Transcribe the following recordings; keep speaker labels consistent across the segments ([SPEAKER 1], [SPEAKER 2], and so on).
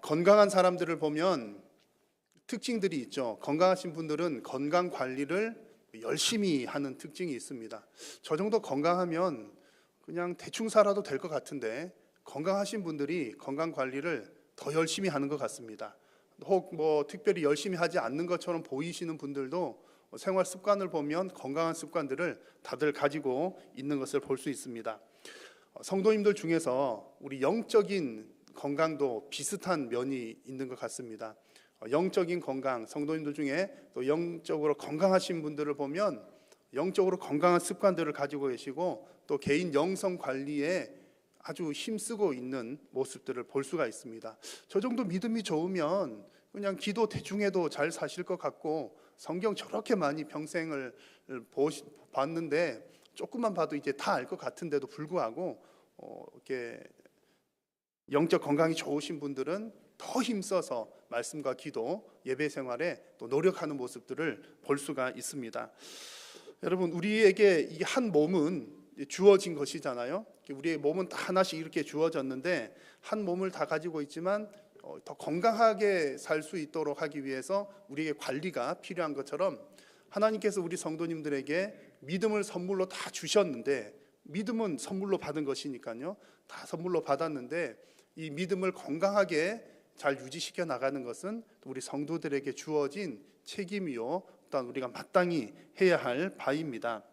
[SPEAKER 1] 건강한 사람들을 보면 특징들이 있죠. 건강하신 분들은 건강 관리를 열심히 하는 특징이 있습니다. 저 정도 건강하면 그냥 대충 살아도 될 것 같은데 건강하신 분들이 건강 관리를 더 열심히 하는 것 같습니다. 혹 특별히 열심히 하지 않는 것처럼 보이시는 분들도 생활 습관을 보면 건강한 습관들을 다들 가지고 있는 것을 볼 수 있습니다. 성도님들 중에서 우리 영적인 건강도 비슷한 면이 있는 것 같습니다. 영적인 건강, 성도님들 중에 또 영적으로 건강하신 분들을 보면 영적으로 건강한 습관들을 가지고 계시고 또 개인 영성 관리에 아주 힘쓰고 있는 모습들을 볼 수가 있습니다. 저 정도 믿음이 좋으면 그냥 기도 대충 해도 잘 사실 것 같고 성경 저렇게 많이 평생을 봤는데 조금만 봐도 이제 다 알 것 같은데도 불구하고 이렇게 영적 건강이 좋으신 분들은 더 힘써서 말씀과 기도, 예배 생활에 또 노력하는 모습들을 볼 수가 있습니다. 여러분, 우리에게 이 한 몸은 주어진 것이잖아요. 우리의 몸은 다 하나씩 이렇게 주어졌는데 한 몸을 다 가지고 있지만 더 건강하게 살 수 있도록 하기 위해서 우리에게 관리가 필요한 것처럼 하나님께서 우리 성도님들에게 믿음을 선물로 다 주셨는데, 믿음은 선물로 받은 것이니까요, 다 선물로 받았는데 이 믿음을 건강하게 잘 유지시켜 나가는 것은 우리 성도들에게 주어진 책임이요, 또한 우리가 마땅히 해야 할 바입니다.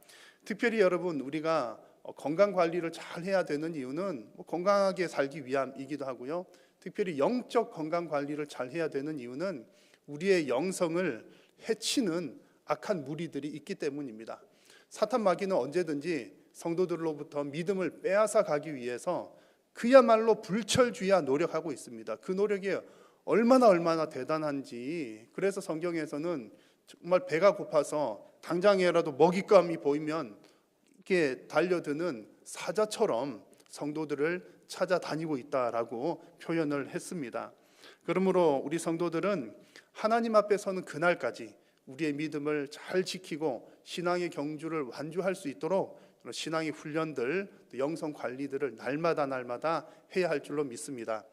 [SPEAKER 1] 특별히 여러분, 우리가 건강 관리를 잘 해야 되는 이유는 건강하게 살기 위함이기도 하고요, 특별히 영적 건강 관리를 잘 해야 되는 이유는 우리의 영성을 해치는 악한 무리들이 있기 때문입니다. 사탄 마귀는 언제든지 성도들로부터 믿음을 빼앗아 가기 위해서 그야말로 불철주야 노력하고 있습니다. 그 노력이 얼마나 대단한지, 그래서 성경에서는 정말 배가 고파서 당장이라도 먹잇감이 보이면 이렇게 달려드는 사자처럼 성도들을 찾아다니고 있다라고 표현을 했습니다. 그러므로 우리 성도들은 하나님 앞에 서는 그날까지 우리의 믿음을 잘 지키고 신앙의 경주를 완주할 수 있도록 신앙의 훈련들, 영성 관리들을 날마다 해야 할 줄로 믿습니다.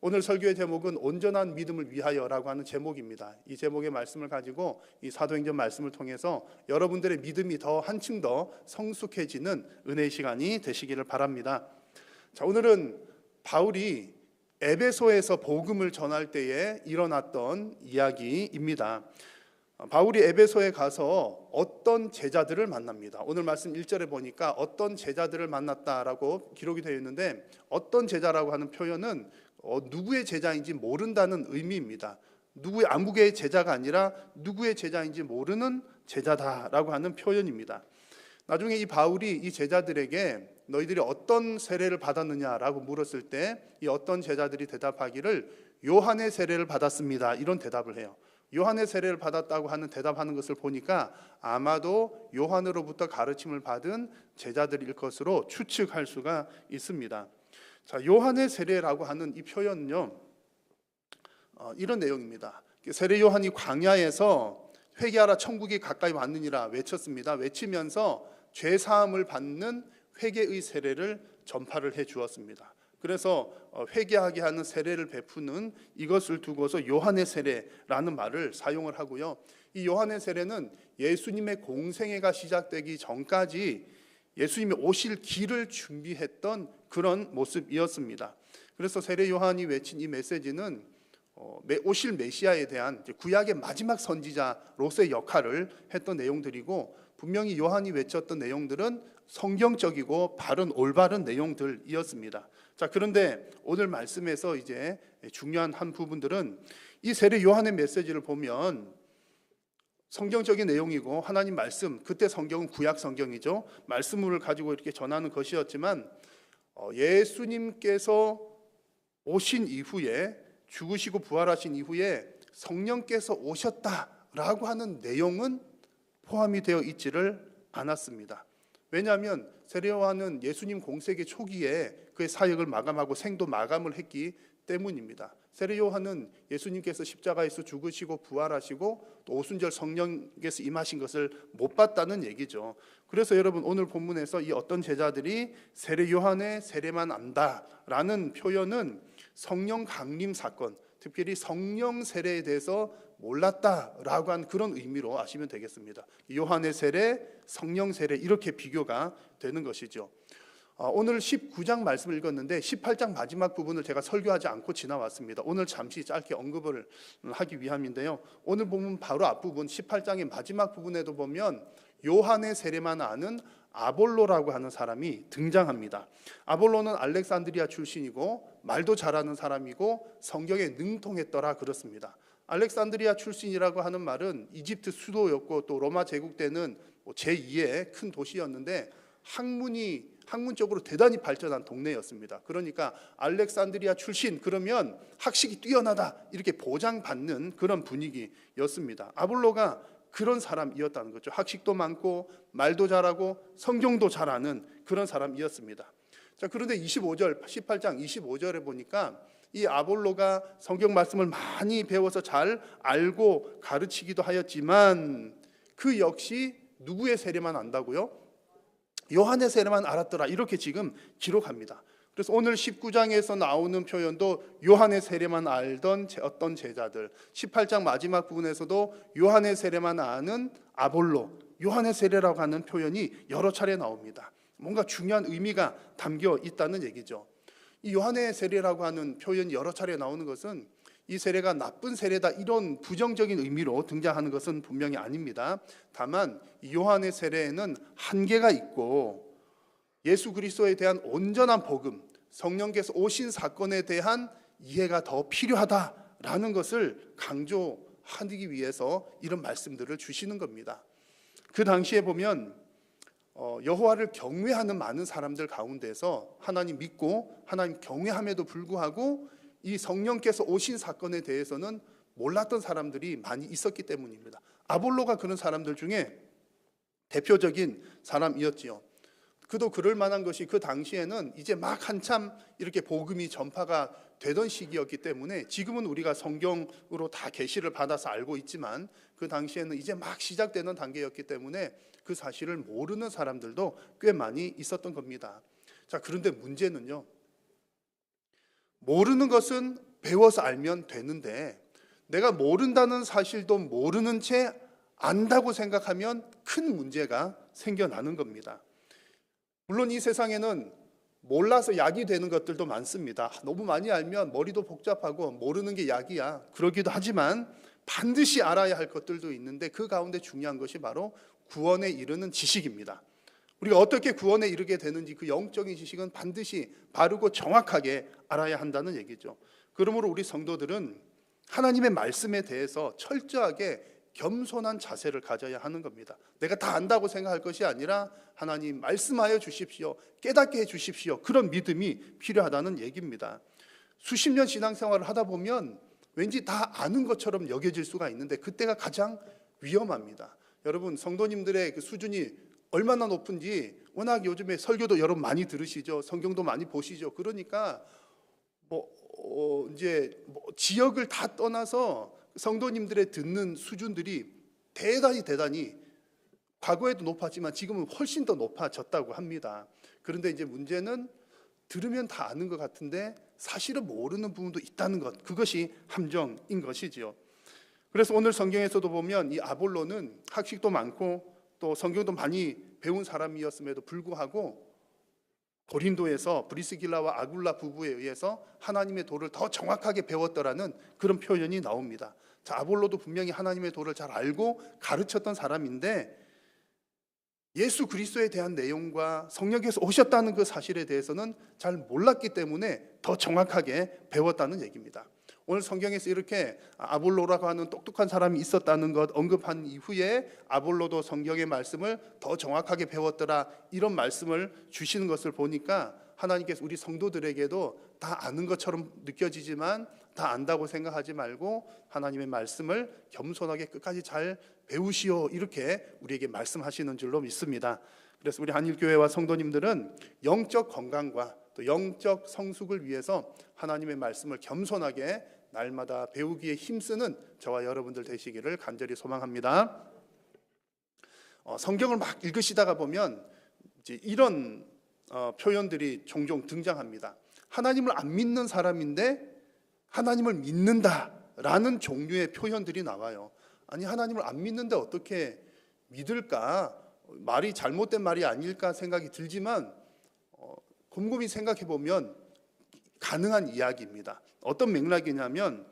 [SPEAKER 1] 오늘 설교의 제목은 온전한 믿음을 위하여라고 하는 제목입니다. 이 제목의 말씀을 가지고 이 사도행전 말씀을 통해서 여러분들의 믿음이 더 한층 더 성숙해지는 은혜의 시간이 되시기를 바랍니다. 자, 오늘은 바울이 에베소에서 복음을 전할 때에 일어났던 이야기입니다. 바울이 에베소에 가서 어떤 제자들을 만납니다. 오늘 말씀 1절에 보니까 어떤 제자들을 만났다라고 기록이 되어 있는데, 어떤 제자라고 하는 표현은 누구의 제자인지 모른다는 의미입니다. 누구의 아무개의 제자가 아니라 누구의 제자인지 모르는 제자다라고 하는 표현입니다. 나중에 이 바울이 이 제자들에게 너희들이 어떤 세례를 받았느냐라고 물었을 때 이 어떤 제자들이 대답하기를 요한의 세례를 받았습니다, 이런 대답을 해요. 요한의 세례를 받았다고 하는 대답하는 것을 보니까 아마도 요한으로부터 가르침을 받은 제자들일 것으로 추측할 수가 있습니다. 자, 요한의 세례라고 하는 이 표현은요, 이런 내용입니다. 세례 요한이 광야에서 회개하라 천국이 가까이 왔느니라 외쳤습니다. 외치면서 죄 사함을 받는 회개의 세례를 전파를 해 주었습니다. 그래서 회개하게 하는 세례를 베푸는 이것을 두고서 요한의 세례라는 말을 사용을 하고요, 이 요한의 세례는 예수님의 공생애가 시작되기 전까지 예수님이 오실 길을 준비했던 그런 모습이었습니다. 그래서 세례 요한이 외친 이 메시지는 오실 메시아에 대한 구약의 마지막 선지자로서의 역할을 했던 내용들이고, 분명히 요한이 외쳤던 내용들은 성경적이고 올바른 내용들이었습니다. 자, 그런데 오늘 말씀에서 이제 중요한 한 부분들은 이 세례 요한의 메시지를 보면 성경적인 내용이고 하나님 말씀, 그때 성경은 구약 성경이죠, 말씀을 가지고 이렇게 전하는 것이었지만 예수님께서 오신 이후에, 죽으시고 부활하신 이후에 성령께서 오셨다라고 하는 내용은 포함이 되어 있지를 않았습니다. 왜냐하면 세례 요한은 예수님 공생애 초기에 그의 사역을 마감하고 생도 마감을 했기 때문입니다. 세례 요한은 예수님께서 십자가에서 죽으시고 부활하시고 또 오순절 성령께서 임하신 것을 못 봤다는 얘기죠. 그래서 여러분, 오늘 본문에서 이 어떤 제자들이 세례 요한의 세례만 안다라는 표현은 성령 강림 사건, 특별히 성령 세례에 대해서 몰랐다라고 한 그런 의미로 아시면 되겠습니다. 요한의 세례, 성령 세례 이렇게 비교가 되는 것이죠. 오늘 19장 말씀을 읽었는데 18장 마지막 부분을 제가 설교하지 않고 지나왔습니다. 오늘 잠시 짧게 언급을 하기 위함인데요. 오늘 보면 바로 앞부분 18장의 마지막 부분에도 보면 요한의 세례만 아는 아볼로라고 하는 사람이 등장합니다. 아볼로는 알렉산드리아 출신이고 말도 잘하는 사람이고 성경에 능통했더라 그렇습니다. 알렉산드리아 출신이라고 하는 말은 이집트 수도였고 또 로마 제국 때는 제2의 큰 도시였는데 학문적으로 대단히 발전한 동네였습니다. 그러니까 알렉산드리아 출신 그러면 학식이 뛰어나다 이렇게 보장받는 그런 분위기였습니다. 아볼로가 그런 사람이었다는 거죠. 학식도 많고 말도 잘하고 성경도 잘 아는 그런 사람이었습니다. 자, 그런데 18장 25절에 보니까 이 아볼로가 성경 말씀을 많이 배워서 잘 알고 가르치기도 하였지만 그 역시 누구의 세례만 안다고요? 요한의 세례만 알았더라 이렇게 지금 기록합니다. 그래서 오늘 19장에서 나오는 표현도 요한의 세례만 알던 어떤 제자들, 18장 마지막 부분에서도 요한의 세례만 아는 아볼로, 요한의 세례라고 하는 표현이 여러 차례 나옵니다. 뭔가 중요한 의미가 담겨 있다는 얘기죠. 이 요한의 세례라고 하는 표현이 여러 차례 나오는 것은 이 세례가 나쁜 세례다 이런 부정적인 의미로 등장하는 것은 분명히 아닙니다. 다만 이 요한의 세례에는 한계가 있고 예수 그리스도에 대한 온전한 복음, 성령께서 오신 사건에 대한 이해가 더 필요하다라는 것을 강조하기 위해서 이런 말씀들을 주시는 겁니다. 그 당시에 보면 여호와를 경외하는 많은 사람들 가운데서 하나님 믿고 하나님 경외함에도 불구하고 이 성령께서 오신 사건에 대해서는 몰랐던 사람들이 많이 있었기 때문입니다. 아볼로가 그런 사람들 중에 대표적인 사람이었지요. 그도 그럴 만한 것이 그 당시에는 이제 막 한참 이렇게 복음이 전파가 되던 시기였기 때문에 지금은 우리가 성경으로 다 계시를 받아서 알고 있지만 그 당시에는 이제 막 시작되는 단계였기 때문에 그 사실을 모르는 사람들도 꽤 많이 있었던 겁니다. 자, 그런데 문제는요. 모르는 것은 배워서 알면 되는데 내가 모른다는 사실도 모르는 채 안다고 생각하면 큰 문제가 생겨나는 겁니다. 물론 이 세상에는 몰라서 약이 되는 것들도 많습니다. 너무 많이 알면 머리도 복잡하고 모르는 게 약이야 그러기도 하지만 반드시 알아야 할 것들도 있는데 그 가운데 중요한 것이 바로 구원에 이르는 지식입니다. 우리가 어떻게 구원에 이르게 되는지 그 영적인 지식은 반드시 바르고 정확하게 알아야 한다는 얘기죠. 그러므로 우리 성도들은 하나님의 말씀에 대해서 철저하게 겸손한 자세를 가져야 하는 겁니다. 내가 다 안다고 생각할 것이 아니라 하나님 말씀하여 주십시오. 깨닫게 해 주십시오. 그런 믿음이 필요하다는 얘기입니다. 수십 년 신앙생활을 하다 보면 왠지 다 아는 것처럼 여겨질 수가 있는데 그때가 가장 위험합니다. 여러분 성도님들의 그 수준이 얼마나 높은지 워낙 요즘에 설교도 여러분 많이 들으시죠. 성경도 많이 보시죠. 그러니까 지역을 다 떠나서 성도님들의 듣는 수준들이 대단히 과거에도 높았지만 지금은 훨씬 더 높아졌다고 합니다. 그런데 이제 문제는 들으면 다 아는 것 같은데 사실은 모르는 부분도 있다는 것, 그것이 함정인 것이지요. 그래서 오늘 성경에서도 보면 이 아볼로는 학식도 많고 또 성경도 많이 배운 사람이었음에도 불구하고 고린도에서 브리스길라와 아굴라 부부에 의해서 하나님의 도를 더 정확하게 배웠더라는 그런 표현이 나옵니다. 자, 아볼로도 분명히 하나님의 도를 잘 알고 가르쳤던 사람인데 예수 그리스도에 대한 내용과 성령께서 오셨다는 그 사실에 대해서는 잘 몰랐기 때문에 더 정확하게 배웠다는 얘기입니다. 오늘 성경에서 이렇게 아볼로라고 하는 똑똑한 사람이 있었다는 것 언급한 이후에 아볼로도 성경의 말씀을 더 정확하게 배웠더라 이런 말씀을 주시는 것을 보니까 하나님께서 우리 성도들에게도 다 아는 것처럼 느껴지지만 다 안다고 생각하지 말고 하나님의 말씀을 겸손하게 끝까지 잘 배우시오 이렇게 우리에게 말씀하시는 줄로 믿습니다. 그래서 우리 한일교회와 성도님들은 영적 건강과 또 영적 성숙을 위해서 하나님의 말씀을 겸손하게 날마다 배우기에 힘쓰는 저와 여러분들 되시기를 간절히 소망합니다. 성경을 막 읽으시다가 보면 이제 이런 표현들이 종종 등장합니다. 하나님을 안 믿는 사람인데 하나님을 믿는다라는 종류의 표현들이 나와요. 아니, 하나님을 안 믿는데 어떻게 믿을까? 말이 잘못된 말이 아닐까 생각이 들지만 곰곰이 생각해 보면 가능한 이야기입니다. 어떤 맥락이냐면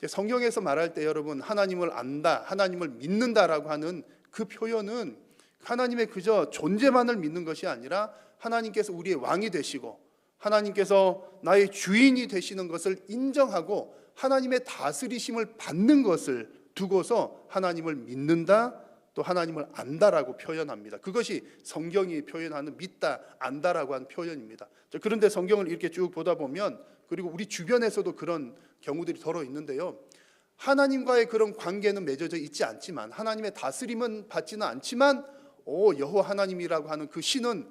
[SPEAKER 1] 성경에서 말할 때 여러분 하나님을 안다, 하나님을 믿는다라고 하는 그 표현은 하나님의 그저 존재만을 믿는 것이 아니라 하나님께서 우리의 왕이 되시고 하나님께서 나의 주인이 되시는 것을 인정하고 하나님의 다스리심을 받는 것을 두고서 하나님을 믿는다, 또 하나님을 안다라고 표현합니다. 그것이 성경이 표현하는 믿다, 안다라고 하는 표현입니다. 그런데 성경을 이렇게 쭉 보다 보면, 그리고 우리 주변에서도 그런 경우들이 더러 있는데요, 하나님과의 그런 관계는 맺어져 있지 않지만, 하나님의 다스림은 받지는 않지만 여호와 하나님이라고 하는 그 신은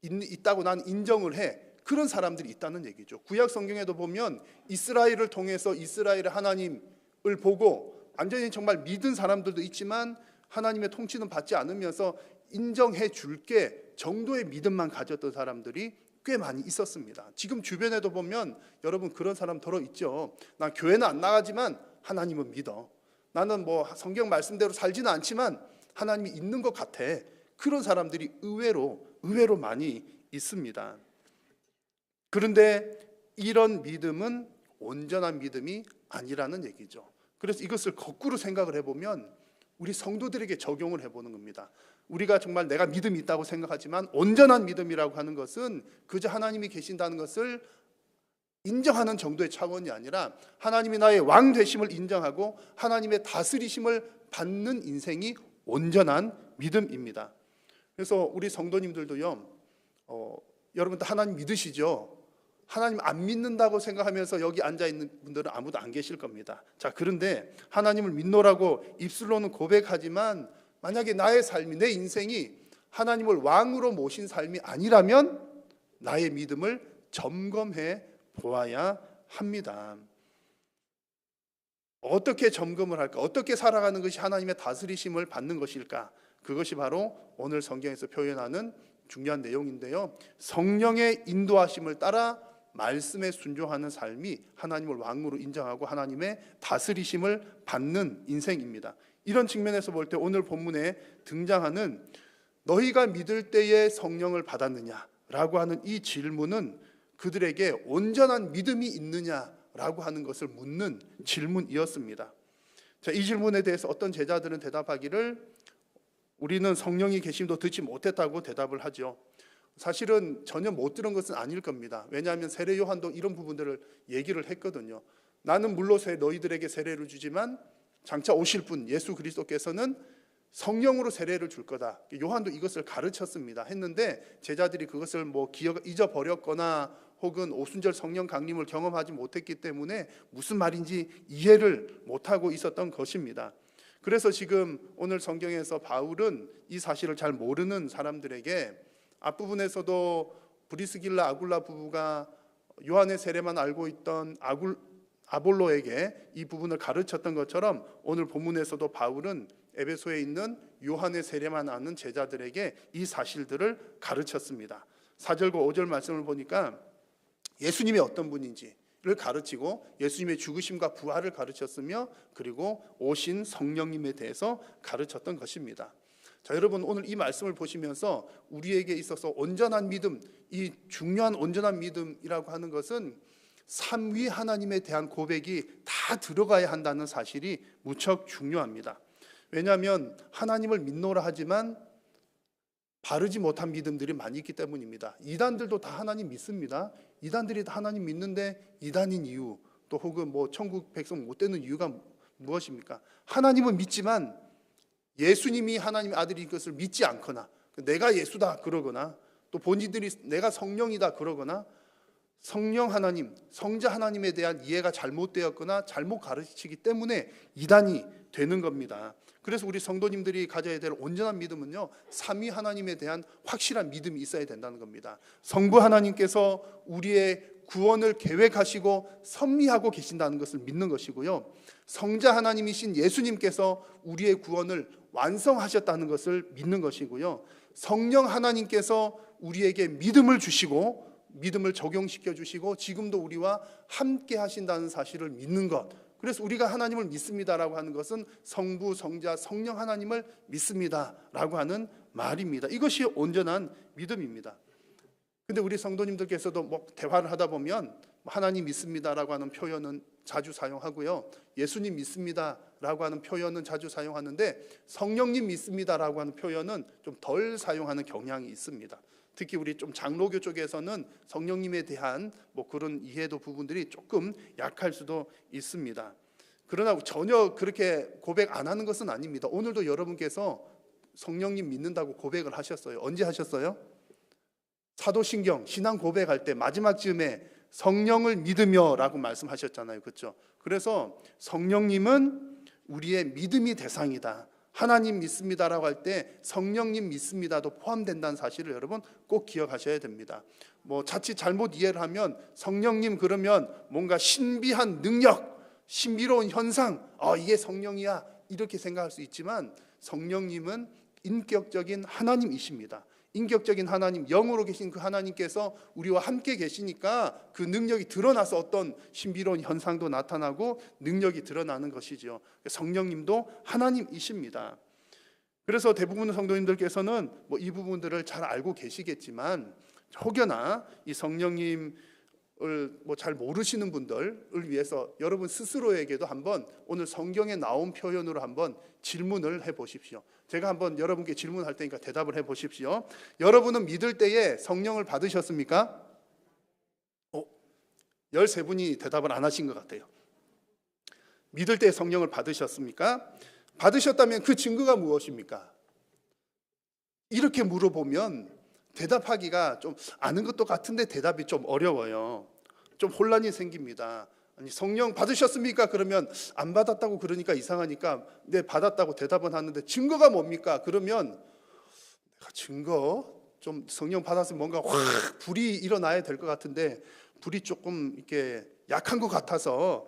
[SPEAKER 1] 있다고 나는 인정을 해. 그런 사람들이 있다는 얘기죠. 구약 성경에도 보면 이스라엘을 통해서 이스라엘의 하나님을 보고 완전히 정말 믿은 사람들도 있지만 하나님의 통치는 받지 않으면서 인정해 줄게 정도의 믿음만 가졌던 사람들이 꽤 많이 있었습니다. 지금 주변에도 보면 여러분 그런 사람 더러 있죠. 나 교회는 안 나가지만 하나님은 믿어. 나는 뭐 성경 말씀대로 살지는 않지만 하나님이 있는 것 같아. 그런 사람들이 의외로 많이 있습니다. 그런데 이런 믿음은 온전한 믿음이 아니라는 얘기죠. 그래서 이것을 거꾸로 생각을 해보면 우리 성도들에게 적용을 해보는 겁니다. 우리가 정말 내가 믿음이 있다고 생각하지만 온전한 믿음이라고 하는 것은 그저 하나님이 계신다는 것을 인정하는 정도의 차원이 아니라 하나님이 나의 왕 되심을 인정하고 하나님의 다스리심을 받는 인생이 온전한 믿음입니다. 그래서 우리 성도님들도요, 여러분도 하나님 믿으시죠? 하나님 안 믿는다고 생각하면서 여기 앉아있는 분들은 아무도 안 계실 겁니다. 자, 그런데 하나님을 믿노라고 입술로는 고백하지만 만약에 나의 삶이, 내 인생이 하나님을 왕으로 모신 삶이 아니라면 나의 믿음을 점검해 보아야 합니다. 어떻게 점검을 할까? 어떻게 살아가는 것이 하나님의 다스리심을 받는 것일까? 그것이 바로 오늘 성경에서 표현하는 중요한 내용인데요, 성령의 인도하심을 따라 말씀에 순종하는 삶이 하나님을 왕으로 인정하고 하나님의 다스리심을 받는 인생입니다. 이런 측면에서 볼 때 오늘 본문에 등장하는 너희가 믿을 때에 성령을 받았느냐라고 하는 이 질문은 그들에게 온전한 믿음이 있느냐라고 하는 것을 묻는 질문이었습니다. 자, 이 질문에 대해서 어떤 제자들은 대답하기를 우리는 성령이 계심도 듣지 못했다고 대답을 하죠. 사실은 전혀 못 들은 것은 아닐 겁니다. 왜냐하면 세례 요한도 이런 부분들을 얘기를 했거든요. 나는 물로서 너희들에게 세례를 주지만 장차 오실 분 예수 그리스도께서는 성령으로 세례를 줄 거다. 요한도 이것을 가르쳤습니다. 했는데 제자들이 그것을 잊어버렸거나 혹은 오순절 성령 강림을 경험하지 못했기 때문에 무슨 말인지 이해를 못하고 있었던 것입니다. 그래서 지금 오늘 성경에서 바울은 이 사실을 잘 모르는 사람들에게 앞부분에서도 브리스길라 아굴라 부부가 요한의 세례만 알고 있던 아볼로에게 이 부분을 가르쳤던 것처럼 오늘 본문에서도 바울은 에베소에 있는 요한의 세례만 아는 제자들에게 이 사실들을 가르쳤습니다. 4절과 5절 말씀을 보니까 예수님이 어떤 분인지를 가르치고 예수님의 죽으심과 부활을 가르쳤으며 그리고 오신 성령님에 대해서 가르쳤던 것입니다. 자, 여러분 오늘 이 말씀을 보시면서 우리에게 있어서 온전한 믿음, 이 중요한 온전한 믿음이라고 하는 것은 삼위 하나님에 대한 고백이 다 들어가야 한다는 사실이 무척 중요합니다. 왜냐하면 하나님을 믿노라 하지만 바르지 못한 믿음들이 많이 있기 때문입니다. 이단들도 다 하나님 믿습니다. 이단들이 다 하나님 믿는데 이단인 이유, 또 혹은 뭐 천국 백성 못 되는 이유가 무엇입니까? 하나님은 믿지만 예수님이 하나님의 아들인 것을 믿지 않거나 내가 예수다 그러거나 또 본인들이 내가 성령이다 그러거나 성령 하나님, 성자 하나님에 대한 이해가 잘못되었거나 잘못 가르치기 때문에 이단이 되는 겁니다. 그래서 우리 성도님들이 가져야 될 온전한 믿음은요, 삼위 하나님에 대한 확실한 믿음이 있어야 된다는 겁니다. 성부 하나님께서 우리의 구원을 계획하시고 섭리하고 계신다는 것을 믿는 것이고요, 성자 하나님이신 예수님께서 우리의 구원을 완성하셨다는 것을 믿는 것이고요, 성령 하나님께서 우리에게 믿음을 주시고 믿음을 적용시켜 주시고 지금도 우리와 함께 하신다는 사실을 믿는 것. 그래서 우리가 하나님을 믿습니다라고 하는 것은 성부, 성자, 성령 하나님을 믿습니다라고 하는 말입니다. 이것이 온전한 믿음입니다. 근데 우리 성도님들께서도 뭐 대화를 하다 보면 하나님 믿습니다라고 하는 표현은 자주 사용하고요, 예수님 믿습니다라고 하는 표현은 자주 사용하는데 성령님 믿습니다라고 하는 표현은 좀 덜 사용하는 경향이 있습니다. 특히 우리 좀 장로교 쪽에서는 성령님에 대한 뭐 그런 이해도 부분들이 조금 약할 수도 있습니다. 그러나 전혀 그렇게 고백 안 하는 것은 아닙니다. 오늘도 여러분께서 성령님 믿는다고 고백을 하셨어요. 언제 하셨어요? 사도신경 신앙 고백할 때 마지막 즈음에 성령을 믿으며라고 말씀하셨잖아요. 그렇죠? 그래서 성령님은 우리의 믿음이 대상이다. 하나님 믿습니다라고 할 때 성령님 믿습니다도 포함된다는 사실을 여러분 꼭 기억하셔야 됩니다. 뭐 자칫 잘못 이해를 하면 성령님 그러면 뭔가 신비한 능력, 신비로운 현상, 이게 성령이야 이렇게 생각할 수 있지만 성령님은 인격적인 하나님이십니다. 인격적인 하나님, 영으로 계신 그 하나님께서 우리와 함께 계시니까 그 능력이 드러나서 어떤 신비로운 현상도 나타나고 능력이 드러나는 것이죠. 성령님도 하나님이십니다. 그래서 대부분의 성도님들께서는 뭐 이 부분들을 잘 알고 계시겠지만 혹여나 이 성령님을 뭐 잘 모르시는 분들을 위해서 여러분 스스로에게도 한번 오늘 성경에 나온 표현으로 한번 질문을 해보십시오. 제가 한번 여러분께 질문할 테니까 대답을 해보십시오. 여러분은 믿을 때에 성령을 받으셨습니까? 13분이 대답을 안 하신 것 같아요. 믿을 때에 성령을 받으셨습니까? 받으셨다면 그 증거가 무엇입니까? 이렇게 물어보면 대답하기가 좀 아는 것도 같은데 대답이 좀 어려워요. 좀 혼란이 생깁니다. 아니 성령 받으셨습니까? 그러면 안 받았다고 그러니까 이상하니까 네 받았다고 대답은 하는데 증거가 뭡니까? 그러면 내가 증거 좀 성령 받았으면 뭔가 확 불이 일어나야 될 것 같은데 불이 조금 이렇게 약한 것 같아서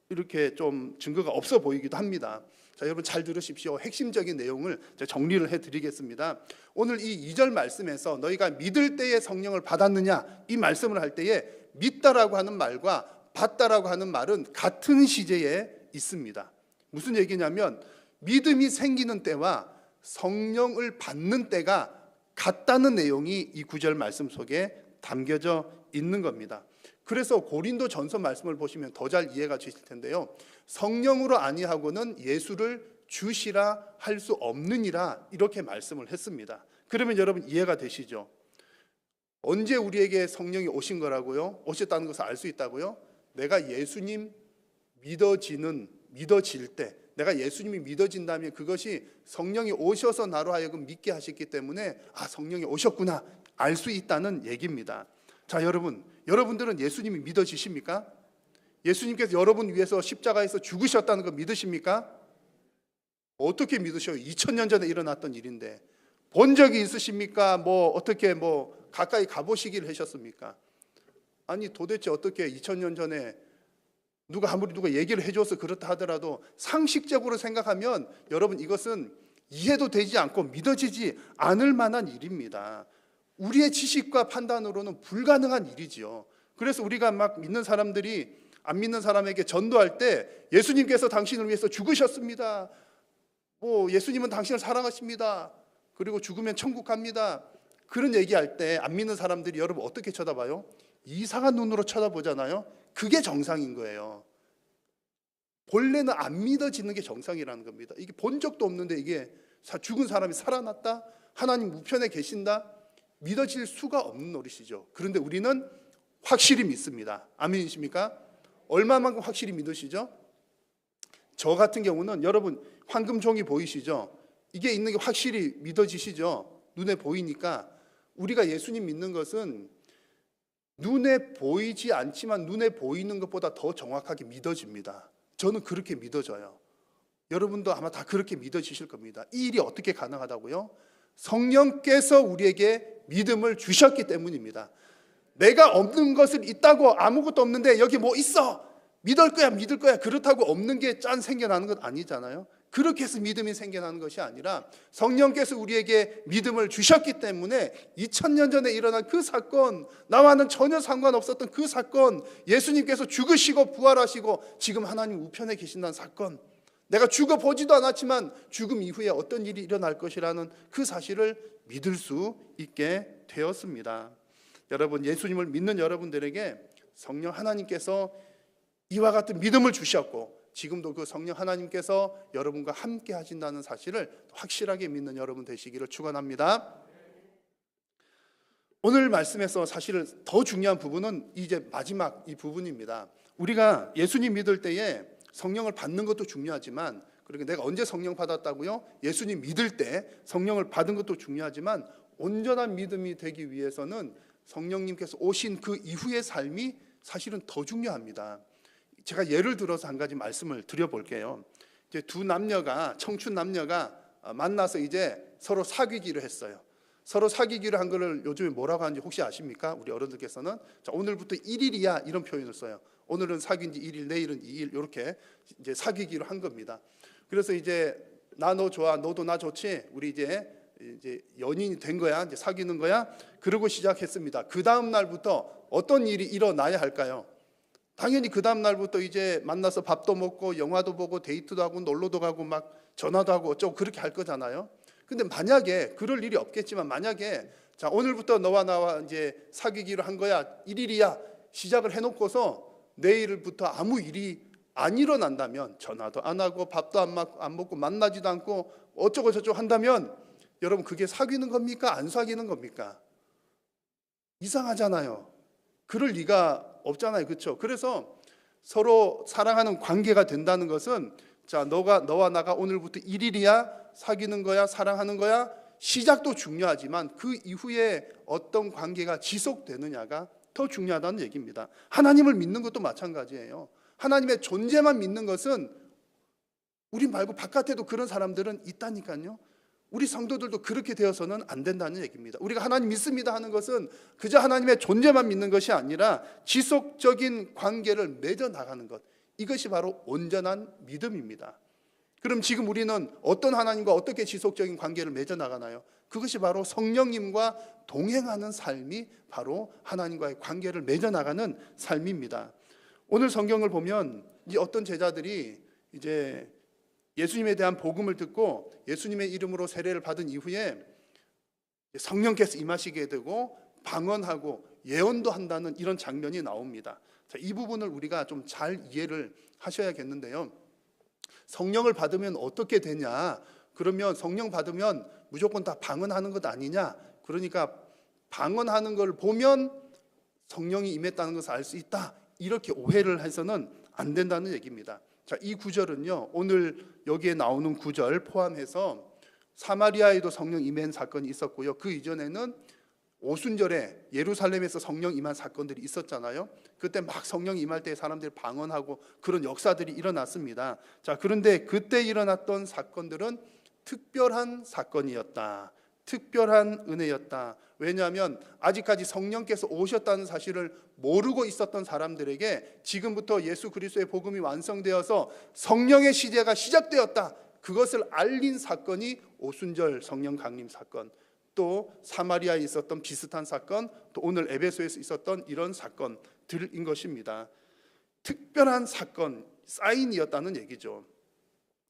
[SPEAKER 1] 이렇게 좀 증거가 없어 보이기도 합니다. 자, 여러분 잘 들으십시오. 핵심적인 내용을 정리를 해드리겠습니다. 오늘 이 2절 말씀에서 너희가 믿을 때에 성령을 받았느냐 이 말씀을 할 때에 믿다라고 하는 말과 받다라고 하는 말은 같은 시제에 있습니다. 무슨 얘기냐면 믿음이 생기는 때와 성령을 받는 때가 같다는 내용이 이 9절 말씀 속에 담겨져 있는 겁니다. 그래서 고린도 전서 말씀을 보시면 더 잘 이해가 되실 텐데요, 성령으로 아니하고는 예수를 주시라 할 수 없느니라 이렇게 말씀을 했습니다. 그러면 여러분 이해가 되시죠? 언제 우리에게 성령이 오신 거라고요? 오셨다는 것을 알 수 있다고요? 내가 예수님 믿어질 때, 내가 예수님이 믿어진다면 그것이 성령이 오셔서 나로 하여금 믿게 하셨기 때문에 성령이 오셨구나 알 수 있다는 얘기입니다. 자, 여러분들은 예수님이 믿어지십니까? 예수님께서 여러분 위해서 십자가에서 죽으셨다는 거 믿으십니까? 어떻게 믿으셔요? 2000년 전에 일어났던 일인데 본 적이 있으십니까? 뭐 어떻게 뭐 가까이 가보시기를 하셨습니까? 아니 도대체 어떻게 2000년 전에 아무리 누가 얘기를 해줘서 그렇다 하더라도 상식적으로 생각하면 여러분 이것은 이해도 되지 않고 믿어지지 않을 만한 일입니다. 우리의 지식과 판단으로는 불가능한 일이지요. 그래서 우리가 막 믿는 사람들이 안 믿는 사람에게 전도할 때 예수님께서 당신을 위해서 죽으셨습니다. 뭐 예수님은 당신을 사랑하십니다. 그리고 죽으면 천국 갑니다. 그런 얘기할 때 안 믿는 사람들이 여러분 어떻게 쳐다봐요? 이상한 눈으로 쳐다보잖아요. 그게 정상인 거예요. 본래는 안 믿어지는 게 정상이라는 겁니다. 이게 본 적도 없는데 이게 죽은 사람이 살아났다? 하나님 우편에 계신다? 믿어질 수가 없는 노릇이죠. 그런데 우리는 확실히 믿습니다. 아멘이십니까? 얼마만큼 확실히 믿으시죠? 저 같은 경우는 여러분 황금 종이 보이시죠? 이게 있는 게 확실히 믿어지시죠? 눈에 보이니까. 우리가 예수님 믿는 것은 눈에 보이지 않지만 눈에 보이는 것보다 더 정확하게 믿어집니다. 저는 그렇게 믿어져요. 여러분도 아마 다 그렇게 믿어지실 겁니다. 이 일이 어떻게 가능하다고요? 성령께서 우리에게 믿음을 주셨기 때문입니다. 내가 없는 것을 있다고 아무것도 없는데 여기 뭐 있어 믿을 거야 그렇다고 없는 게 짠 생겨나는 것 아니잖아요. 그렇게 해서 믿음이 생겨나는 것이 아니라 성령께서 우리에게 믿음을 주셨기 때문에 2000년 전에 일어난 그 사건, 나와는 전혀 상관없었던 그 사건, 예수님께서 죽으시고 부활하시고 지금 하나님 우편에 계신다는 사건, 내가 죽어보지도 않았지만 죽음 이후에 어떤 일이 일어날 것이라는 그 사실을 믿을 수 있게 되었습니다. 여러분, 예수님을 믿는 여러분들에게 성령 하나님께서 이와 같은 믿음을 주셨고 지금도 그 성령 하나님께서 여러분과 함께 하신다는 사실을 확실하게 믿는 여러분 되시기를 축원합니다. 오늘 말씀에서 사실 더 중요한 부분은 이제 마지막 이 부분입니다. 우리가 예수님 믿을 때에 성령을 받는 것도 중요하지만, 그리고 내가 언제 성령 받았다고요? 예수님 믿을 때 성령을 받은 것도 중요하지만 온전한 믿음이 되기 위해서는 성령님께서 오신 그 이후의 삶이 사실은 더 중요합니다. 제가 예를 들어서 한 가지 말씀을 드려볼게요. 이제 두 남녀가, 청춘 남녀가 만나서 이제 서로 사귀기로 했어요. 서로 사귀기로 한 거를 요즘에 뭐라고 하는지 혹시 아십니까? 우리 어른들께서는 자, 오늘부터 1일이야 이런 표현을 써요. 오늘은 사귄 지 1일, 내일은 2일 이렇게 이제 사귀기로 한 겁니다. 그래서 이제 나 너 좋아, 너도 나 좋지, 우리 이제 연인이 된 거야, 이제 사귀는 거야. 그러고 시작했습니다. 그 다음 날부터 어떤 일이 일어나야 할까요? 당연히 그 다음 날부터 이제 만나서 밥도 먹고 영화도 보고 데이트도 하고 놀러도 가고 막 전화도 하고 어쩌고 그렇게 할 거잖아요. 근데 만약에 그럴 일이 없겠지만, 만약에 자 오늘부터 너와 나와 이제 사귀기로 한 거야, 1일이야 시작을 해놓고서 내일부터 아무 일이 안 일어난다면, 전화도 안 하고 밥도 안 먹고 만나지도 않고 어쩌고 저쩌고 한다면, 여러분 그게 사귀는 겁니까? 안 사귀는 겁니까? 이상하잖아요. 그럴 리가 없잖아요. 그렇죠? 그래서 서로 사랑하는 관계가 된다는 것은, 자 너와 나가 오늘부터 1일이야 사귀는 거야, 사랑하는 거야, 시작도 중요하지만 그 이후에 어떤 관계가 지속되느냐가 더 중요하다는 얘기입니다. 하나님을 믿는 것도 마찬가지예요. 하나님의 존재만 믿는 것은, 우리 말고 바깥에도 그런 사람들은 있다니까요. 우리 성도들도 그렇게 되어서는 안 된다는 얘기입니다. 우리가 하나님 믿습니다 하는 것은 그저 하나님의 존재만 믿는 것이 아니라 지속적인 관계를 맺어 나가는 것, 이것이 바로 온전한 믿음입니다. 그럼 지금 우리는 어떤 하나님과 어떻게 지속적인 관계를 맺어 나가나요? 그것이 바로 성령님과 동행하는 삶이 바로 하나님과의 관계를 맺어 나가는 삶입니다. 오늘 성경을 보면 이 어떤 제자들이 이제 예수님에 대한 복음을 듣고 예수님의 이름으로 세례를 받은 이후에 성령께서 임하시게 되고 방언하고 예언도 한다는 이런 장면이 나옵니다. 자, 이 부분을 우리가 좀 잘 이해를 하셔야겠는데요. 성령을 받으면 어떻게 되냐? 그러면 성령 받으면 무조건 다 방언하는 것 아니냐? 그러니까 방언하는 걸 보면 성령이 임했다는 것을 알 수 있다, 이렇게 오해를 해서는 안 된다는 얘기입니다. 자, 이 구절은요, 오늘 여기에 나오는 구절 포함해서 사마리아에도 성령 임한 사건이 있었고요, 그 이전에는 오순절에 예루살렘에서 성령 임한 사건들이 있었잖아요. 그때 막 성령 임할 때 사람들이 방언하고 그런 역사들이 일어났습니다. 자, 그런데 그때 일어났던 사건들은 특별한 사건이었다, 특별한 은혜였다. 왜냐하면 아직까지 성령께서 오셨다는 사실을 모르고 있었던 사람들에게 지금부터 예수 그리스도의 복음이 완성되어서 성령의 시대가 시작되었다, 그것을 알린 사건이 오순절 성령 강림 사건, 또 사마리아에 있었던 비슷한 사건, 또 오늘 에베소에서 있었던 이런 사건들인 것입니다. 특별한 사건, 사인이었다는 얘기죠.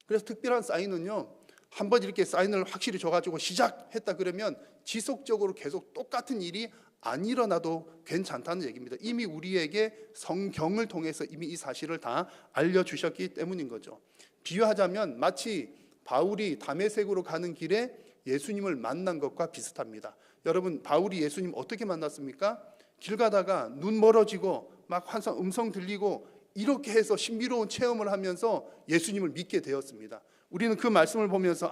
[SPEAKER 1] 그래서 특별한 사인은요, 한번 이렇게 사인을 확실히 줘가지고 시작했다 그러면 지속적으로 계속 똑같은 일이 안 일어나도 괜찮다는 얘기입니다. 이미 우리에게 성경을 통해서 이미 이 사실을 다 알려주셨기 때문인 거죠. 비유하자면 마치 바울이 다메섹으로 가는 길에 예수님을 만난 것과 비슷합니다. 여러분, 바울이 예수님 어떻게 만났습니까? 길 가다가 눈 멀어지고 막 환상 음성 들리고 이렇게 해서 신비로운 체험을 하면서 예수님을 믿게 되었습니다. 우리는 그 말씀을 보면서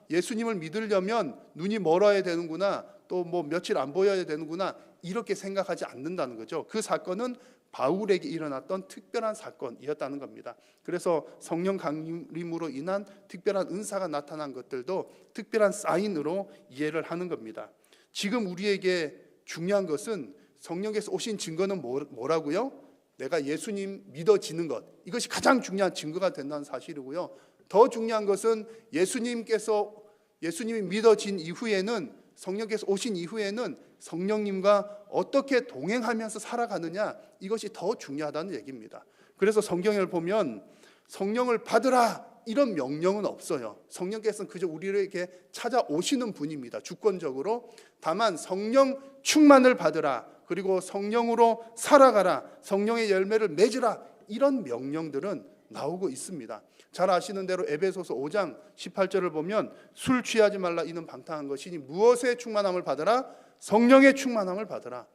[SPEAKER 1] 예수님을 믿으려면 눈이 멀어야 되는구나, 또 뭐 며칠 안 보여야 되는구나, 이렇게 생각하지 않는다는 거죠. 그 사건은 바울에게 일어났던 특별한 사건이었다는 겁니다. 그래서 성령 강림으로 인한 특별한 은사가 나타난 것들도 특별한 사인으로 이해를 하는 겁니다. 지금 우리에게 중요한 것은 성령께서 오신 증거는 뭐라고요? 내가 예수님 믿어지는 것, 이것이 가장 중요한 증거가 된다는 사실이고요. 더 중요한 것은 예수님이 믿어진 이후에는, 성령께서 오신 이후에는 성령님과 어떻게 동행하면서 살아가느냐, 이것이 더 중요하다는 얘기입니다. 그래서 성경을 보면 성령을 받으라 이런 명령은 없어요. 성령께서는 그저 우리에게 찾아오시는 분입니다. 주권적으로. 다만 성령 충만을 받으라, 그리고 성령으로 살아가라, 성령의 열매를 맺으라, 이런 명령들은 나오고 있습니다. 잘 아시는 대로 에베소서 5장 18절을 보면 술 취하지 말라, 이는 방탕한 것이니 무엇의 충만함을 받으라? 성령의 충만함을 받으라.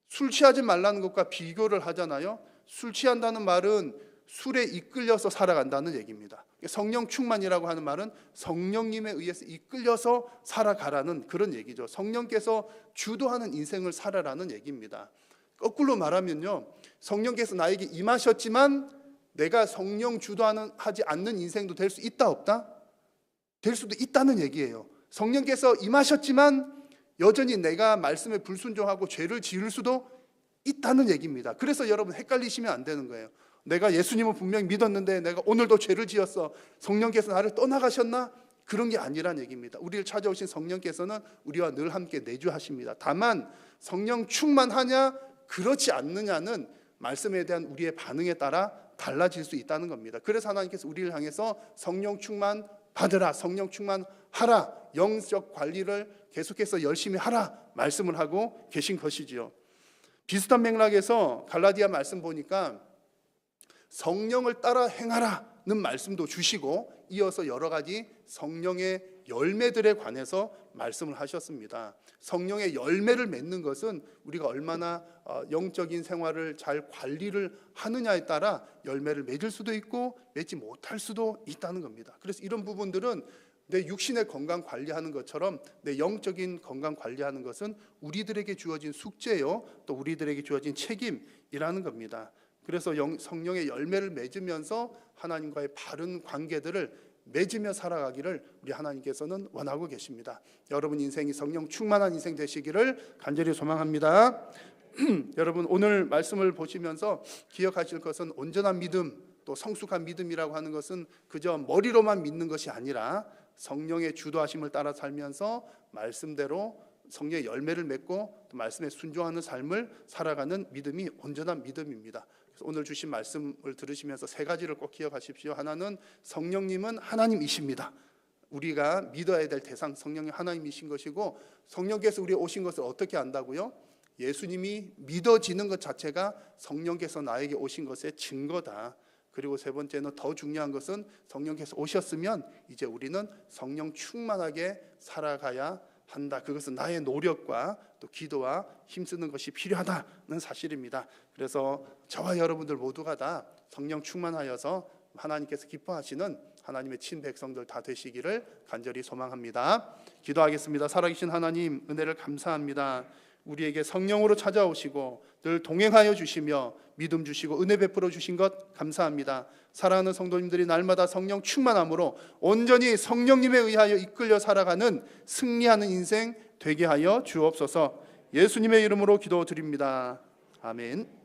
[SPEAKER 1] 술 취하지 말라는 것과 비교를 하잖아요. 술 취한다는 말은 술에 이끌려서 살아간다는 얘기입니다. 성령 충만이라고 하는 말은 성령님에 의해서 이끌려서 살아가라는 그런 얘기죠. 성령께서 주도하는 인생을 살아라는 얘기입니다. 거꾸로 말하면요, 성령께서 나에게 임하셨지만 내가 성령 주도하지 않는 인생도 될 수 있다 없다? 될 수도 있다는 얘기예요. 성령께서 임하셨지만 여전히 내가 말씀에 불순종하고 죄를 지을 수도 있다는 얘기입니다. 그래서 여러분 헷갈리시면 안 되는 거예요. 내가 예수님을 분명히 믿었는데 내가 오늘도 죄를 지었어, 성령께서 나를 떠나가셨나? 그런 게 아니란 얘기입니다. 우리를 찾아오신 성령께서는 우리와 늘 함께 내주하십니다. 다만 성령 충만하냐 그렇지 않느냐는 말씀에 대한 우리의 반응에 따라 달라질 수 있다는 겁니다. 그래서 하나님께서 우리를 향해서 성령 충만 받으라, 성령 충만하라, 영적 관리를 계속해서 열심히 하라 말씀을 하고 계신 것이지요. 비슷한 맥락에서 갈라디아 말씀 보니까 성령을 따라 행하라는 말씀도 주시고 이어서 여러 가지 성령의 열매들에 관해서 말씀을 하셨습니다. 성령의 열매를 맺는 것은 우리가 얼마나 영적인 생활을 잘 관리를 하느냐에 따라 열매를 맺을 수도 있고 맺지 못할 수도 있다는 겁니다. 그래서 이런 부분들은 내 육신의 건강 관리하는 것처럼 내 영적인 건강 관리하는 것은 우리들에게 주어진 숙제요, 또 우리들에게 주어진 책임이라는 겁니다. 그래서 성령의 열매를 맺으면서 하나님과의 바른 관계들을 맺으며 살아가기를 우리 하나님께서는 원하고 계십니다. 여러분 인생이 성령 충만한 인생 되시기를 간절히 소망합니다. 여러분 오늘 말씀을 보시면서 기억하실 것은 온전한 믿음, 또 성숙한 믿음이라고 하는 것은 그저 머리로만 믿는 것이 아니라 성령의 주도하심을 따라 살면서 말씀대로 성령의 열매를 맺고 또 말씀에 순종하는 삶을 살아가는 믿음이 온전한 믿음입니다. 그래서 오늘 주신 말씀을 들으시면서 세 가지를 꼭 기억하십시오. 하나는 성령님은 하나님이십니다. 우리가 믿어야 될 대상 성령님 하나님이신 것이고, 성령께서 우리에 오신 것을 어떻게 안다고요? 예수님이 믿어지는 것 자체가 성령께서 나에게 오신 것의 증거다. 그리고 세 번째는 더 중요한 것은 성령께서 오셨으면 이제 우리는 성령 충만하게 살아가야 한다. 그것은 나의 노력과 또 기도와 힘쓰는 것이 필요하다는 사실입니다. 그래서 저와 여러분들 모두가 다 성령 충만하여서 하나님께서 기뻐하시는 하나님의 친백성들 다 되시기를 간절히 소망합니다. 기도하겠습니다. 살아계신 하나님, 은혜를 감사합니다. 우리에게 성령으로 찾아오시고 늘 동행하여 주시며 믿음 주시고 은혜 베풀어 주신 것 감사합니다. 사랑하는 성도님들이 날마다 성령 충만함으로 온전히 성령님에 의하여 이끌려 살아가는 승리하는 인생 되게 하여 주옵소서. 예수님의 이름으로 기도드립니다. 아멘.